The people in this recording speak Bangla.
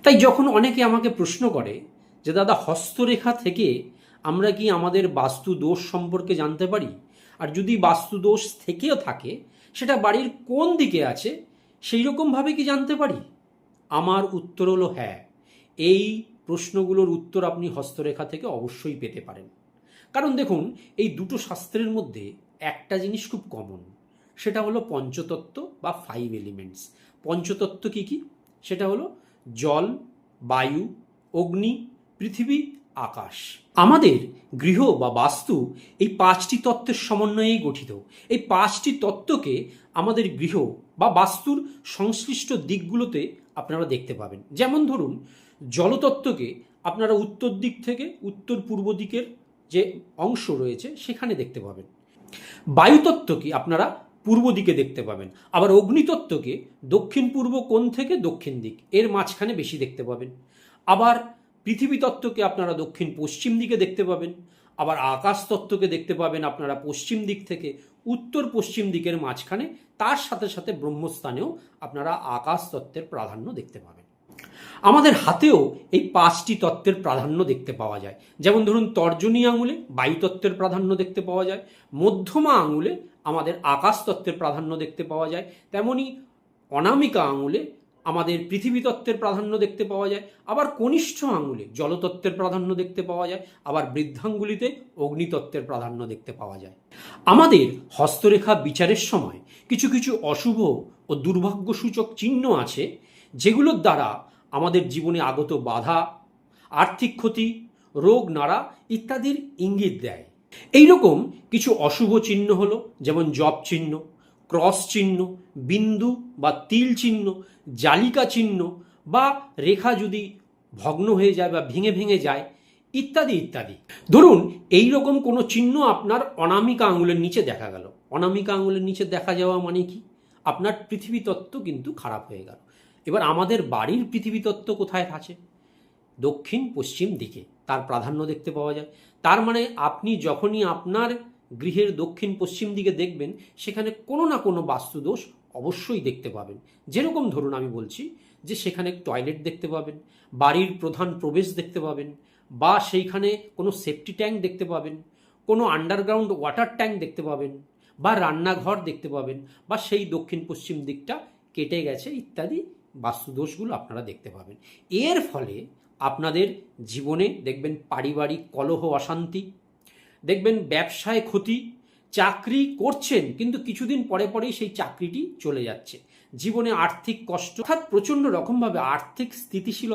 তাই যখন অনেকে আমাকে প্রশ্ন করে যে দাদা হস্তরেখা থেকে আমরা কি আমাদের বাস্তু দোষ সম্পর্কে জানতে পারি, আর যদি বাস্তু দোষ থেকেও থাকে সেটা বাড়ির কোন দিকে আছে সেই রকমভাবে কি জানতে পারি? আমার উত্তর হলো হ্যাঁ। এই প্রশ্নগুলোর উত্তর আপনি হস্তরেখা থেকে অবশ্যই পেতে পারেন। কারণ দেখুন, এই দুটো শাস্ত্রের মধ্যে একটা জিনিস খুব কমন, সেটা হলো পঞ্চতত্ত্ব বা 5 এলিমেন্টস। পঞ্চতত্ত্ব কি কি? সেটা হলো জল, বায়ু, অগ্নি, পৃথিবী, আকাশ। আমাদের গৃহ বা বাস্তু এই 5টি তত্ত্বের সমন্বয়েই গঠিত। এই 5টি তত্ত্বকে আমাদের গৃহ বা বাস্তুর সংশ্লিষ্ট দিকগুলোতে আপনারা দেখতে পাবেন। যেমন ধরুন, জলতত্ত্বকে আপনারা উত্তর দিক থেকে উত্তর পূর্ব দিকের যে অংশ রয়েছে সেখানে দেখতে পাবেন। বায়ুতত্ত্বকে আপনারা পূর্ব দিকে দেখতে পাবেন। আবার অগ্নিতত্ত্বকে দক্ষিণ পূর্ব কোণ থেকে দক্ষিণ দিক এর মাঝখানে বেশি দেখতে পাবেন। আবার পৃথিবী তত্ত্বকে আপনারা দক্ষিণ পশ্চিম দিকে দেখতে পাবেন। আবার আকাশ তত্ত্বকে দেখতে পাবেন আপনারা পশ্চিম দিক থেকে উত্তর পশ্চিম দিকের মাঝখানে। তার সাথে সাথে ব্রহ্মস্থানেও আপনারা আকাশ তত্ত্বের প্রাধান্য দেখতে পাবেন। আমাদের হাতেও এই 5টি তত্ত্বের প্রাধান্য দেখতে পাওয়া যায়। যেমন ধরুন, তর্জনী আঙুলে বায়ুতত্ত্বের প্রাধান্য দেখতে পাওয়া যায়, মধ্যমা আঙুলে আমাদের আকাশ তত্ত্বের প্রাধান্য দেখতে পাওয়া যায়, তেমনি অনামিকা আঙুলে আমাদের পৃথিবী তত্ত্বের প্রাধান্য দেখতে পাওয়া যায়, আবার কনিষ্ঠ আঙুলে জলতত্ত্বের প্রাধান্য দেখতে পাওয়া যায়, আবার বৃদ্ধাঙ্গুলিতে অগ্নিতত্ত্বের প্রাধান্য দেখতে পাওয়া যায়। আমাদের হস্তরেখা বিচারের সময় কিছু কিছু অশুভ ও দুর্ভাগ্যসূচক চিহ্ন আছে, যেগুলোর দ্বারা আমাদের জীবনে আগত বাধা, আর্থিক ক্ষতি, রোগ নাড়া ইত্যাদির ইঙ্গিত দেয়। এইরকম কিছু অশুভ চিহ্ন হলো যেমন জপ চিহ্ন, ক্রস চিহ্ন, বিন্দু বা তিল চিহ্ন, জালিকা চিহ্ন, বা রেখা যদি ভগ্ন হয়ে যায় বা ভেঙে ভেঙে যায় ইত্যাদি ইত্যাদি। ধরুন, এই রকম কোনো চিহ্ন আপনার অনামিকা আঙুলের নিচে দেখা গেল। অনামিকা আঙুলের নিচে দেখা যাওয়া মানে কি? আপনার পৃথিবী তত্ত্ব কিন্তু খারাপ হয়ে গেল। এবার আমাদের বাড়ির পৃথিবী তত্ত্ব কোথায় আছে? দক্ষিণ পশ্চিম দিকে তার প্রাধান্য দেখতে পাওয়া যায়। তার মানে আপনি যখনই আপনার গৃহের দক্ষিণ পশ্চিম দিকে দেখবেন, সেখানে কোনো না কোনো বাস্তুদোষ অবশ্যই দেখতে পাবেন। যেরকম ধরুন, আমি বলছি যে সেখানে টয়লেট দেখতে পাবেন, বাড়ির প্রধান প্রবেশ দেখতে পাবেন, বা সেইখানে কোনো সেফটি ট্যাঙ্ক দেখতে পাবেন, কোনো আন্ডারগ্রাউন্ড ওয়াটার ট্যাঙ্ক দেখতে পাবেন, বা রান্নাঘর দেখতে পাবেন, বা সেই দক্ষিণ পশ্চিম দিকটা কেটে গেছে ইত্যাদি বাস্তুদোষগুলো আপনারা দেখতে পাবেন। এর ফলে আপনাদের জীবনে দেখবেন পারিবারিক কলহ, অশান্তি, দেখবেন ব্যবসায় ক্ষতি, চাকরি করছেন কিন্তু কিছুদিন পরে পরেই সেই চাকরিটি চলে যাচ্ছে, জীবনে আর্থিক কষ্ট, অর্থাৎ প্রচণ্ড রকমভাবে আর্থিক স্থিতিশীলতা